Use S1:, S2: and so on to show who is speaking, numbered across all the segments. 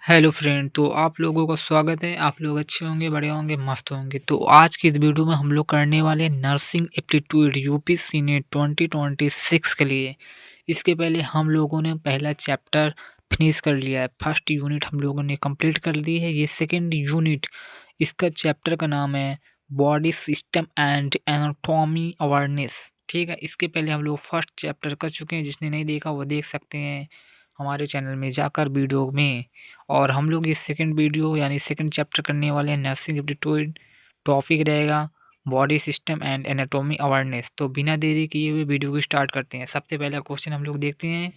S1: Hello friend, तो आप लोगों का स्वागत है। आप लोग अच्छे होंगे, बड़े होंगे, मस्त होंगे। तो आज की इस वीडियो में हम लोग करने वाले हैं नर्सिंग एप्टीट्यूड यूपीएससी नेट 2026 के लिए। इसके पहले हम लोगों ने पहला चैप्टर फिनिश कर लिया है। फर्स्ट यूनिट हम लोगों ने कंप्लीट कर ली है। ये सेकेंड यूनिट, इसका चैप्टर का नाम है body system and anatomy awareness. ठीक है, इसके पहले हम लोग फर्स्ट चैप्टर कर चुके हैं। जिसने नहीं देखा वो देख सकते हैं हमारे चैनल में जाकर वीडियो में। और हम लोग इस सेकंड वीडियो यानी सेकंड चैप्टर करने वाले हैं नर्सिंग एप्टीट्यूड। टॉपिक रहेगा body system and anatomy awareness. तो बिना देरी किए हुए वीडियो को स्टार्ट करते हैं। सबसे पहला क्वेश्चन हम लोग देखते हैं,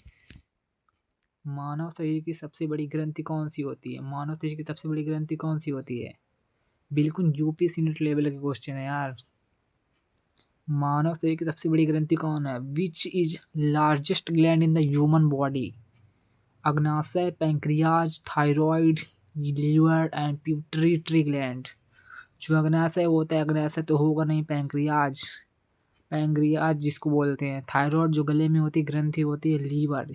S1: मानव शरीर की सबसे बड़ी ग्रंथि कौन सी होती है? मानव शरीर की सबसे बड़ी ग्रंथि कौन सी होती है? बिल्कुल यूपीएससी नेट लेवल के क्वेश्चन है यार। मानव शरीर की सबसे बड़ी ग्रंथि कौन है? Which is largest gland in the human body? अग्नाशय, pancreas, thyroid, liver and pituitary gland. जो अग्नाशय होता है, अग्नाशय तो होगा नहीं, पैंक्रियाज। पैंक्रियाज जिसको बोलते हैं। थायराइड जो गले में होती है ग्रंथि होती है लीवर।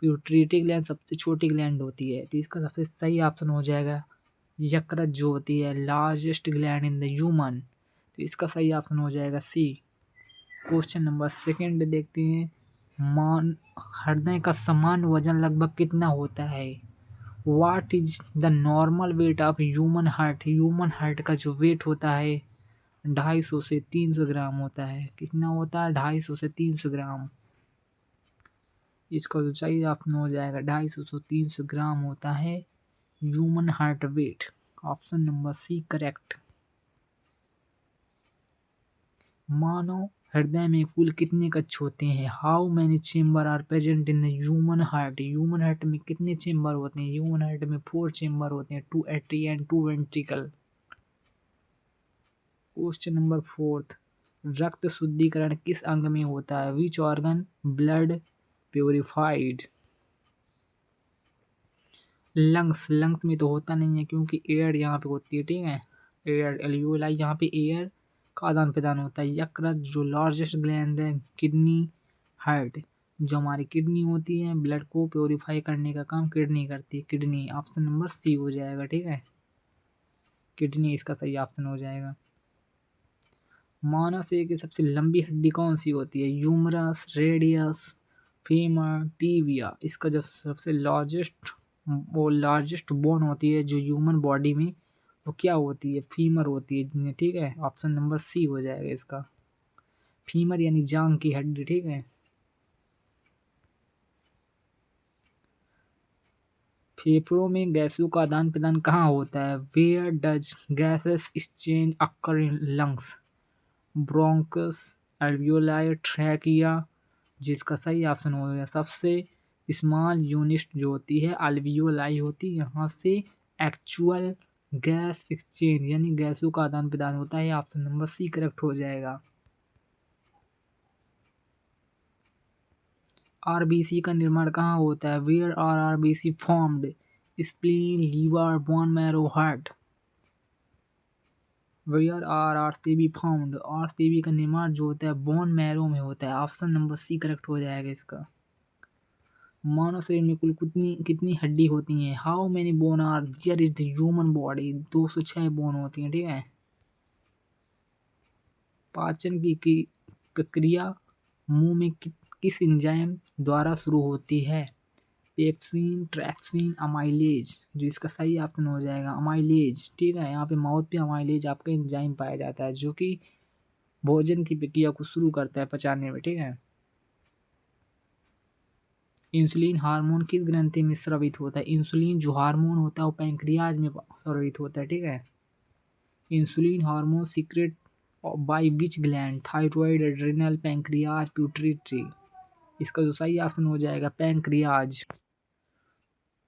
S1: पिट्यूटरी ग्लैंड सबसे छोटी ग्लैंड होती है। तो इसका सबसे सही ऑप्शन हो जाएगा यकृत, जो होती है largest gland in the human. तो इसका सही ऑप्शन हो जाएगा सी। क्वेश्चन नंबर सेकंड देखते हैं, मान हृदय का सामान्य वजन लगभग कितना होता है? What is the normal weight of human heart? Human heart का जो वेट होता है 250 से 300 ग्राम होता है। कितना होता है? 250 से 300 ग्राम। इसका जो सही ऑप्शन हो जाएगा 250 से 300 ग्राम होता है human heart weight. Option number C correct. मानव हृदय में कुल कितने कक्ष होते हैं? How many chamber are present in human heart? Human heart में कितने चेम्बर होते हैं? ह्यूमन हार्ट में 4 चेम्बर होते हैं, 2 atria and 2 ventricle. Question number fourth, रक्त शुद्धिकरण किस अंग में होता है? Which organ blood purified? Lungs. Lungs में तो होता नहीं है क्योंकि एयर यहाँ पे होती है। ठीक है, एयर एल्यूलाई, यहाँ पे एयर का आदान प्रदान होता है। यकृत जो लार्जेस्ट ग्लैंड है। किडनी, हार्ट जो हमारी किडनी होती है, ब्लड को प्योरीफाई करने का काम किडनी करती है। किडनी ऑप्शन नंबर सी हो जाएगा। ठीक है, किडनी इसका सही ऑप्शन हो जाएगा। मानव शरीर की सबसे लंबी हड्डी कौन सी होती है? Humerus, radius, femur, tibia. इसका जो सबसे लार्जेस्ट बोन होती है जो ह्यूमन बॉडी में, वो क्या होती है? फीमर होती है। ठीक है, ऑप्शन नंबर सी हो जाएगा इसका। फीमर यानी जांग की हड्डी। ठीक है, फेफड़ों में गैसों का आदान प्रदान कहाँ होता है? Where does gases exchange occur in lungs? Bronchus, alveoli, trachea. जिसका सही ऑप्शन हो गया सबसे स्मॉल यूनिट जो होती है अल्वियोलाई होती है। यहाँ से एक्चुअल गैस एक्सचेंज यानी गैसों का आदान प्रदान होता है। ऑप्शन नंबर सी करेक्ट हो जाएगा। आरबीसी का निर्माण कहाँ होता है? Where are RBC formed? Spleen, liver, bone marrow, heart. Where are RCB found? RCB का निर्माण जो होता है बोन मैरो में होता है। ऑप्शन नंबर सी करेक्ट हो जाएगा इसका। मानव शरीर में कुल कितनी कितनी हड्डी होती हैं? How many bone are there is the human body? 206 bone होती हैं। ठीक है, पाचन की प्रक्रिया मुंह में किस एंजाइम द्वारा शुरू होती है? Pepsin, trypsin, amylase. जो इसका सही ऑप्शन हो जाएगा अमाइलेज। ठीक है, यहाँ पे माउथ पे अमाइलेज आपका एंजाइम पाया जाता है जो कि भोजन की प्रक्रिया को शुरू करता है पचाने में। ठीक है, इंसुलिन हार्मोन किस ग्रंथि में स्रावित होता है? इंसुलिन जो हार्मोन होता है वो पैंक्रियाज में स्रावित होता है। ठीक है, insulin hormone secrete by which gland? Thyroid, adrenal, pancreas, pituitary. इसका जो सही ऑप्शन हो जाएगा पैंक्रियाज।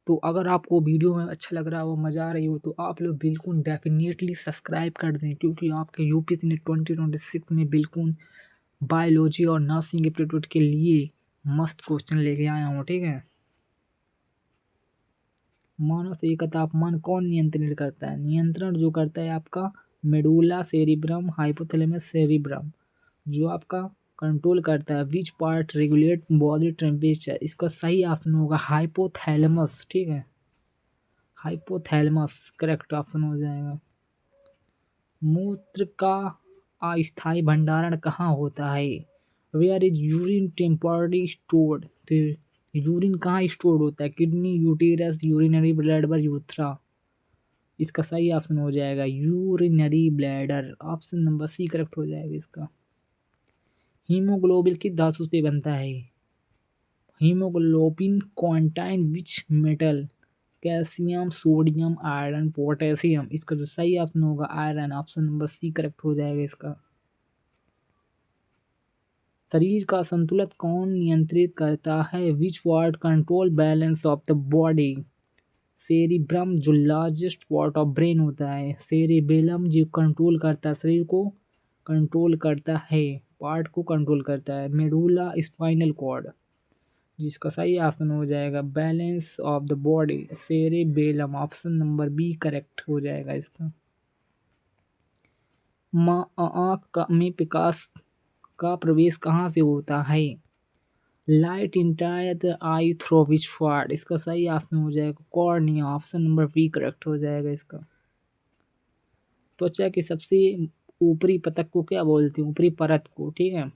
S1: तो अगर आपको वीडियो में अच्छा लग रहा हो, मज़ा आ रही हो, तो आप लोग बिल्कुल डेफिनेटली सब्सक्राइब कर दें क्योंकि आपके यूपीएससी ने 2026 में बिल्कुल बायोलॉजी और नर्सिंग एप्टीट्यूड के लिए मस्त क्वेश्चन लेके आया हूँ। ठीक है, मानव शरीर का तापमान कौन नियंत्रित करता है? नियंत्रण जो करता है आपका मेडुला सेरिब्रम, हाइपोथैलेमस सेरिब्रम जो आपका कंट्रोल करता है। Which part regulate body temperature? इसका सही ऑप्शन होगा हाइपोथैलेमस। ठीक है, हाइपोथैलेमस करेक्ट ऑप्शन हो जाएगा। मूत्र का अस्थायी भंडारण कहाँ होता है? Where is urine temporary stored? तो यूरिन कहाँ स्टोर होता है? Kidney, uterus, urinary bladder, urethra. इसका सही ऑप्शन हो जाएगा urinary bladder. Option number C correct हो जाएगा इसका। हीमोग्लोबिन किस धातु से बनता है? Haemoglobin contain which metal? Calcium, sodium, iron, potassium. इसका जो सही ऑप्शन होगा iron. Option number C correct हो जाएगा इसका। शरीर का संतुलन कौन नियंत्रित करता है? Which part control balance of the body? Cerebrum जो लार्जेस्ट पार्ट ऑफ ब्रेन होता है। सेरिबेलम जो कंट्रोल करता है शरीर को, कंट्रोल करता है, पार्ट को कंट्रोल करता है। Medulla spinal cord. जिसका सही ऑप्शन हो जाएगा balance of the body, cerebellum. Option number B correct हो जाएगा इसका। आँख में प्रकाश का प्रवेश कहाँ से होता है? Light enters the eye through which part? इसका सही ऑप्शन हो जाएगा cornea. Option number B correct हो जाएगा इसका। त्वचा की सबसे ऊपरी परत को क्या बोलते हैं? ऊपरी परत को, ठीक है।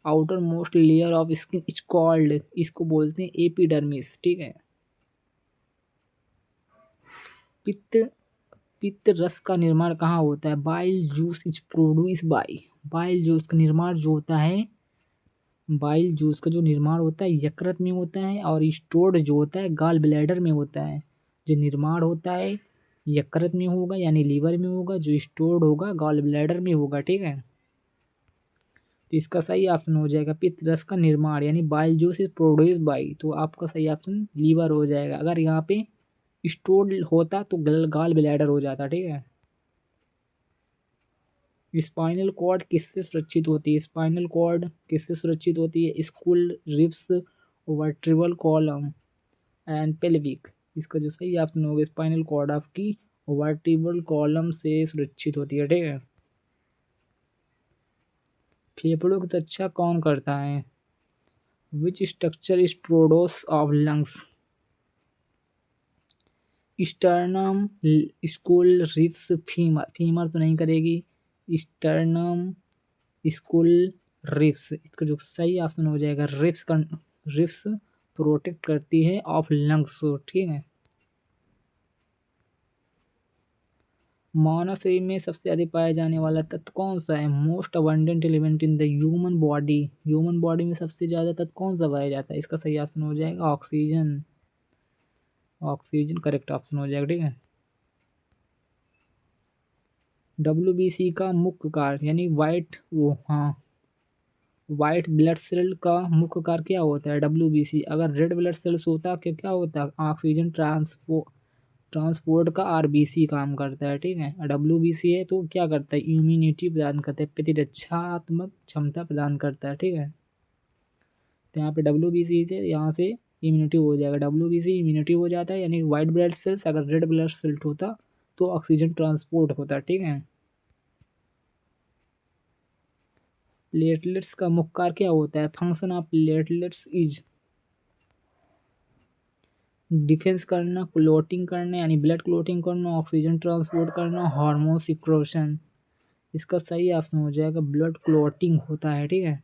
S1: Outer most layer of skin is called, इसको बोलते हैं एपिडर्मिस, ठीक है। पित्त पित्त रस का निर्माण कहाँ होता है? Bile juice is produce by. Bile juice का निर्माण जो होता है, बाइल जूस का जो निर्माण होता है यकृत में होता है, और स्टोर्ड जो होता है गॉल ब्लैडर में होता है। जो निर्माण होता है यकृत में होगा यानी लीवर में होगा, जो स्टोर्ड होगा गॉल ब्लैडर में होगा, ठीक है। तो इसका सही ऑप्शन हो जाएगा पित्त रस का निर्माण यानी bile juice is produce by. तो आपका सही ऑप्शन लीवर हो जाएगा। अगर यहाँ पे स्टोर्ड होता तो गॉल ब्लैडर हो जाता, ठीक है। स्पाइनल कॉर्ड किससे सुरक्षित होती है? स्पाइनल कॉर्ड किससे सुरक्षित होती है? School, ribs, vertebral column and pelvic. इसका जो सही ऑप्शन होगा स्पाइनल कॉर्ड आपकी वर्टिब्रल कॉलम से सुरक्षित होती है, ठीक है। फेफड़ों की रक्षा कौन करता है? Which structure is protects of lungs? Sternum, skull, ribs, femur. Femur तो नहीं करेगी। Sternum, skull, ribs. इसका जो सही ऑप्शन हो जाएगा रिब्स का। रिब्स प्रोटेक्ट करती है ऑफ लंग्स को, ठीक है। मानव शरीर में सबसे अधिक पाया जाने वाला तत्व कौन सा है? Most abundant element in the human body. Human body में सबसे ज़्यादा तत्व कौन सा पाया जाता है? इसका सही ऑप्शन हो जाएगा ऑक्सीजन। ऑक्सीजन करेक्ट ऑप्शन हो जाएगा, ठीक है। WBC का मुख्य कार्य यानी वाइट ब्लड सेल का मुख्य कार्य क्या होता है? WBC अगर रेड ब्लड सेल्स होता क्या क्या होता है? ऑक्सीजन ट्रांसपोर्ट का RBC काम करता है, ठीक है। WBC है तो क्या करता है? इम्यूनिटी प्रदान करता है, प्रतिरक्षात्मक क्षमता प्रदान करता है, ठीक है। तो यहाँ पे WBC से यहाँ से इम्यूनिटी हो जाएगा। WBC इम्यूनिटी हो जाता है यानी वाइट ब्लड सेल्स। अगर रेड ब्लड सेल होता तो ऑक्सीजन ट्रांसपोर्ट होता, ठीक है। प्लेटलेट्स का मुख्य कार्य क्या होता है? Function of platelets is defence करना, क्लोटिंग करना यानी ब्लड क्लोटिंग करना, ऑक्सीजन ट्रांसपोर्ट करना, हार्मोन सिक्रेशन। इसका सही ऑप्शन हो जाएगा ब्लड क्लोटिंग होता है, ठीक है।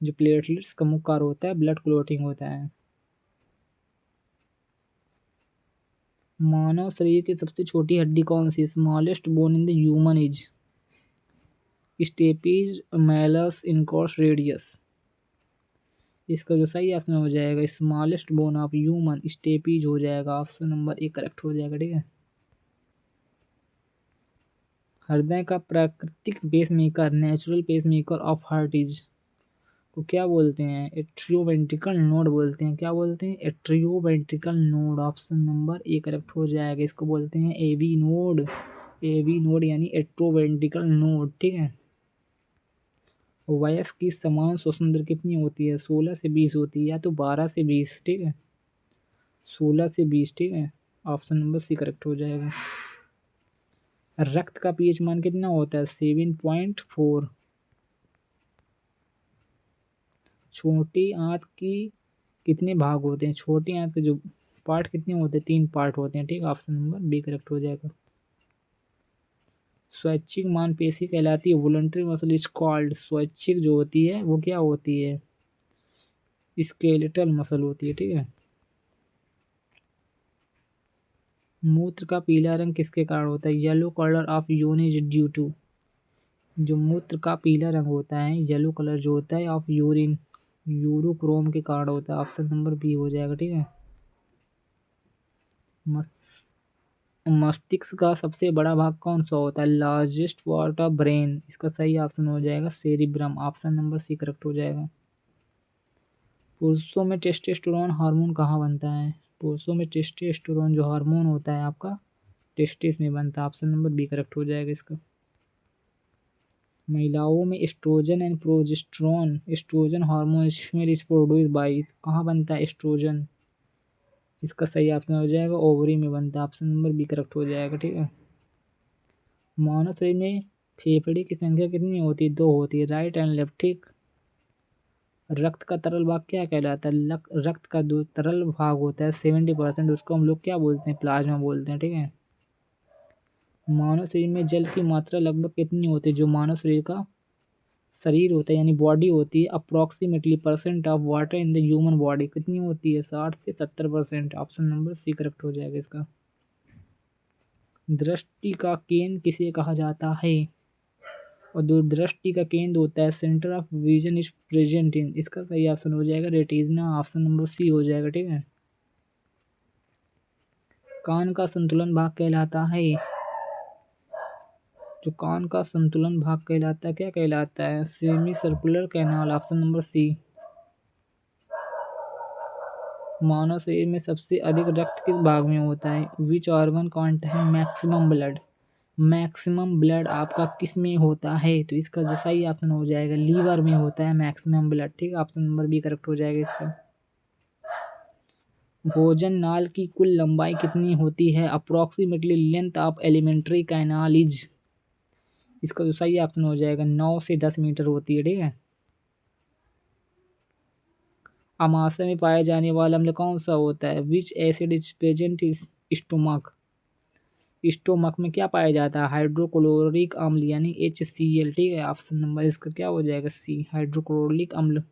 S1: जो प्लेटलेट्स का मुख्य कार्य होता है ब्लड क्लोटिंग होता है। मानव शरीर की सबसे छोटी हड्डी कौन सी? Smallest bone in the human is stapes, malleus, incus, radius. इसका जो सही ऑप्शन हो जाएगा smallest bone of human stapes हो जाएगा। ऑप्शन नंबर ए करेक्ट हो जाएगा, ठीक है। हृदय का प्राकृतिक pacemaker, natural pacemaker of heart is को क्या बोलते हैं? एट्रियोवेंट्रिकल नोड बोलते हैं। क्या बोलते हैं? Atrioventricular node. Option number A correct हो जाएगा। इसको बोलते हैं AV नोड। AV नोड यानी एट्रोवेंट्रिकल नोड, ठीक है। वयस्क की समान श्वसन दर कितनी होती है? 16 से 20 होती है, या तो 12 से 20, ठीक है। 16 से 20, ठीक है। ऑप्शन नंबर सी करेक्ट हो जाएगा। रक्त का pH मान कितना होता है? 7.4। छोटी आंत की कितने भाग होते हैं? छोटी आंत के जो पार्ट कितने होते हैं? 3 पार्ट होते हैं, ठीक है। ऑप्शन नंबर बी करेक्ट हो जाएगा। स्वैच्छिक मांसपेशी कहलाती है वॉलंटरी मसल इज कॉल्ड। स्वैच्छिक जो होती है वो क्या होती है? स्केलेटल मसल होती है, ठीक है। मूत्र का पीला रंग किसके कारण होता है? Yellow colour of urine is due to. जो मूत्र का पीला रंग होता है, येलो कलर जो होता है ऑफ यूरिन, यूरोक्रोम के कारण होता है। ऑप्शन नंबर बी हो जाएगा, ठीक है। मस्तिष्क का सबसे बड़ा भाग कौन सा होता है? Largest part of brain. इसका सही ऑप्शन हो जाएगा cerebrum. Option number C correct हो जाएगा। पुरुषों में टेस्टोस्टेरोन हार्मोन कहाँ बनता है? पुरुषों में टेस्टोस्टेरोन जो हार्मोन होता है आपका टेस्टिस में बनता है। ऑप्शन नंबर बी करेक्ट हो जाएगा इसका। महिलाओं में estrogen and progesterone, estrogen hormone इसमें इज प्रोड्यूस बाय, कहाँ बनता है एस्ट्रोजन? इसका सही ऑप्शन हो जाएगा ओवरी में बनता है। ऑप्शन नंबर बी करेक्ट हो जाएगा, ठीक है। मानव शरीर में फेफड़े की संख्या कितनी होती है? 2 होती है, राइट एंड लेफ्ट, ठीक। रक्त का तरल भाग क्या कहलाता है? रक्त का जो तरल भाग होता है 70%, उसको हम लोग क्या बोलते हैं? प्लाज्मा बोलते हैं, ठीक है। मानव शरीर में जल की मात्रा लगभग कितनी होती है? जो मानव शरीर का शरीर होता है यानी बॉडी होती है, approximately percent of water in the human body कितनी होती है? 60 से 70%। ऑप्शन नंबर सी करेक्ट हो जाएगा इसका। दृष्टि का केंद्र किसे कहा जाता है? और दूरदृष्टि का केंद्र होता है centre of vision is present in, इसका सही ऑप्शन हो जाएगा रेटिना। ऑप्शन नंबर सी हो जाएगा, ठीक है। कान का संतुलन भाग कहलाता है? जो कान का संतुलन भाग कहलाता है क्या कहलाता है? Semi circular canal. Option number C. मानव शरीर में सबसे अधिक रक्त किस भाग में होता है? Which organ contain maximum blood. Maximum blood आपका किस में होता है? तो इसका जो सही ऑप्शन हो जाएगा लीवर में होता है मैक्सिमम ब्लड, ठीक है। ऑप्शन नंबर बी करेक्ट हो जाएगा इसका। भोजन नाल की कुल लंबाई कितनी होती है? Approximately length of alimentary canal is, इसका जो सही ऑप्शन हो जाएगा 9 से 10 मीटर होती है, ठीक है। अमाशय में पाया जाने वाला अम्ल कौन सा होता है? विच acid is present is stomach. Stomach में क्या पाया जाता है? हाइड्रोक्लोरिक अम्ल यानी HCl, ठीक है। ऑप्शन नंबर इसका क्या हो जाएगा सी, हाइड्रोक्लोरिक अम्ल।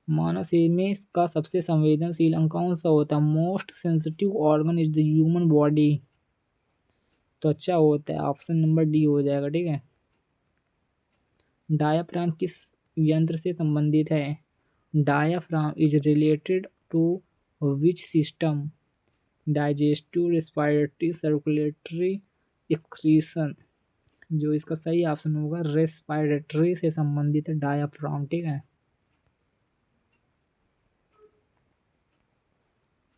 S1: मानव शरीर में इसका सबसे संवेदनशील अंग कौन सा होता है? Most sensitive organ is the human body, त्वचा होता है। ऑप्शन नंबर डी हो जाएगा, ठीक है। डायाफ्राम किस यंत्र से संबंधित है? Diaphragm is related to which system? Digestive, respiratory, circulatory, excretion. जो इसका सही ऑप्शन होगा रेस्पिरेटरी से संबंधित है डायाफ्राम, ठीक है।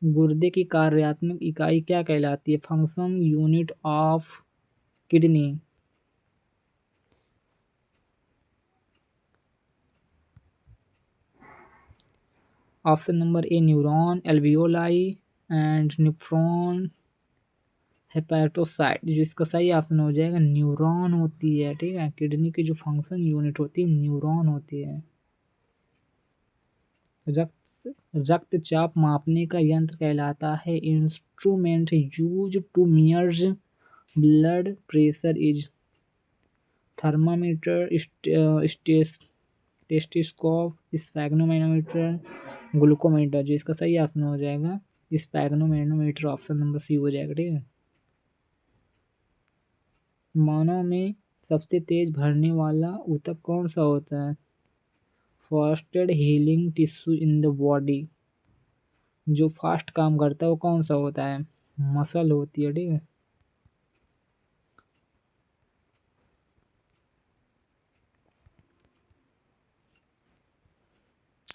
S1: गुर्दे की कार्यात्मक इकाई क्या कहलाती है? Function unit of kidney. Option number A neuron, alveoli and nephron, hepatocyte. जो इसका सही ऑप्शन हो जाएगा न्यूरॉन होती है, ठीक है। किडनी की जो फंक्शन यूनिट होती है न्यूरॉन होती है। रक्तचाप मापने का यंत्र कहलाता है? Instrument use to measure blood pressure is thermometer, stethoscope, sphygmomanometer, glucometer. जो इसका सही ऑप्शन हो जाएगा स्फैग्नोमेनोमीटर। ऑप्शन नंबर सी हो जाएगा, ठीक है। मानव में सबसे तेज भरने वाला ऊतक कौन सा होता है? Fastest healing tissue in the body. जो फास्ट काम करता है वो कौन सा होता है? मसल होती है, ठीक है।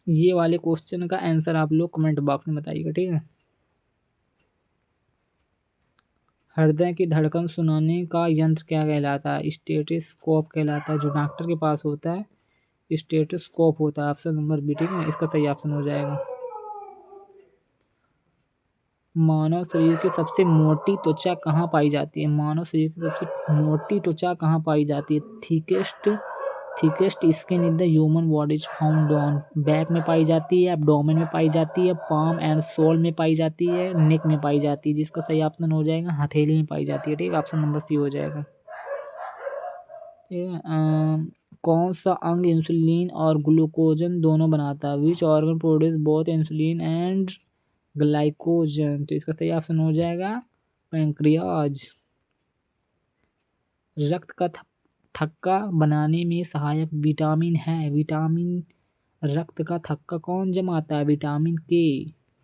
S1: ये वाले क्वेश्चन का आंसर आप लोग कमेंट बॉक्स में बताइएगा, ठीक है। हृदय की धड़कन सुनाने का यंत्र क्या कहलाता है? स्टेथोस्कोप कहलाता है। जो डॉक्टर के पास होता है स्टेथोस्कोप होता है। ऑप्शन नंबर बी, ठीक है। इसका सही ऑप्शन हो जाएगा। मानव शरीर की सबसे मोटी त्वचा कहाँ पाई जाती है? मानव शरीर की सबसे मोटी त्वचा कहाँ पाई जाती है? Thickest thickest skin in the human body is found on, back में पाई जाती है, एब्डोमेन में पाई जाती है, पाम एंड सोल में पाई जाती है, नेक में पाई जाती है। जिसका सही ऑप्शन हो जाएगा हथेली में पाई जाती है। ठीक है, ऑप्शन नंबर सी हो जाएगा। ठीक है, कौन सा अंग इंसुलिन और ग्लूकोजन दोनों बनाता है? Which organ produce both insulin and glycogen? तो इसका सही ऑप्शन हो जाएगा पैंक्रियाज। रक्त का थक्का बनाने में सहायक विटामिन है। विटामिन रक्त का थक्का कौन जमाता है? विटामिन के।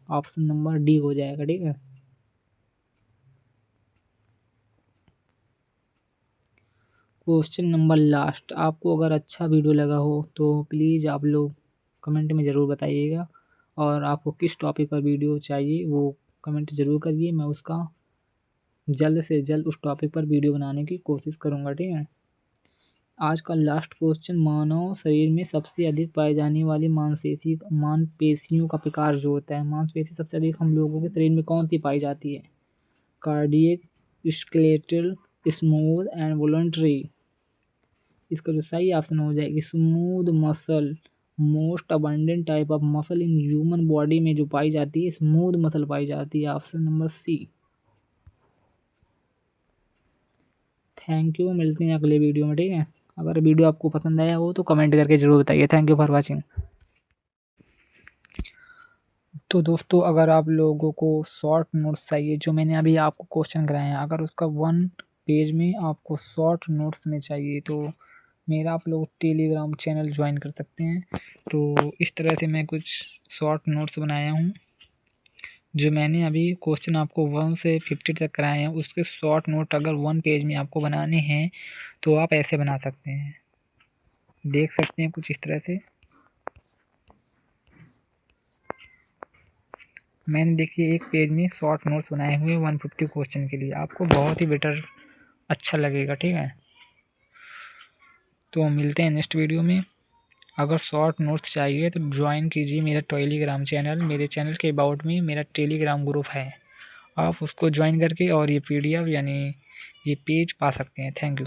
S1: ऑप्शन नंबर डी हो जाएगा। ठीक है, क्वेश्चन नंबर लास्ट। आपको अगर अच्छा वीडियो लगा हो तो प्लीज़ आप लोग कमेंट में ज़रूर बताइएगा, और आपको किस टॉपिक पर वीडियो चाहिए वो कमेंट ज़रूर करिए। मैं उसका जल्द से जल्द उस टॉपिक पर वीडियो बनाने की कोशिश करूँगा। ठीक है, आज का लास्ट क्वेश्चन। मानव शरीर में सबसे अधिक पाई जाने वाली मांसपेशियों का प्रकार जो होता है, मांसपेशी सबसे अधिक हम लोगों के शरीर में कौन सी पाई जाती है? Cardiac, skeletal, smooth and voluntary. इसका जो सही ऑप्शन हो जाएगा smooth muscle. Most abundant type of muscle in human body में जो पाई जाती है स्मूथ मसल पाई जाती है। Option number C. Thank you, मिलते हैं अगले वीडियो में। ठीक है, अगर वीडियो आपको पसंद आया हो तो कमेंट करके ज़रूर बताइए। Thank you for watching. तो दोस्तों, अगर आप लोगों को शॉर्ट नोट्स चाहिए, जो मैंने अभी आपको क्वेश्चन कराए हैं, अगर उसका 1 पेज में आपको शॉर्ट नोट्स में चाहिए तो मेरा आप लोग टेलीग्राम चैनल ज्वाइन कर सकते हैं। तो इस तरह से मैं कुछ शॉर्ट नोट्स बनाया हूँ, जो मैंने अभी क्वेश्चन आपको 1 से 50 तक कराए हैं, उसके शॉर्ट नोट अगर 1 पेज में आपको बनाने हैं तो आप ऐसे बना सकते हैं। देख सकते हैं कुछ इस तरह से। मैंने देखिए एक पेज में शॉर्ट नोट्स बनाए हुए 150 क्वेश्चन के लिए, आपको बहुत ही बेटर अच्छा लगेगा। ठीक है, तो मिलते हैं नेक्स्ट वीडियो में। अगर शॉर्ट नोट्स चाहिए तो ज्वाइन कीजिए मेरा टेलीग्राम चैनल। मेरे चैनल के अबाउट में मेरा टेलीग्राम ग्रुप है, आप उसको ज्वाइन करके और ये PDF यानी ये पेज पा सकते हैं। Thank you.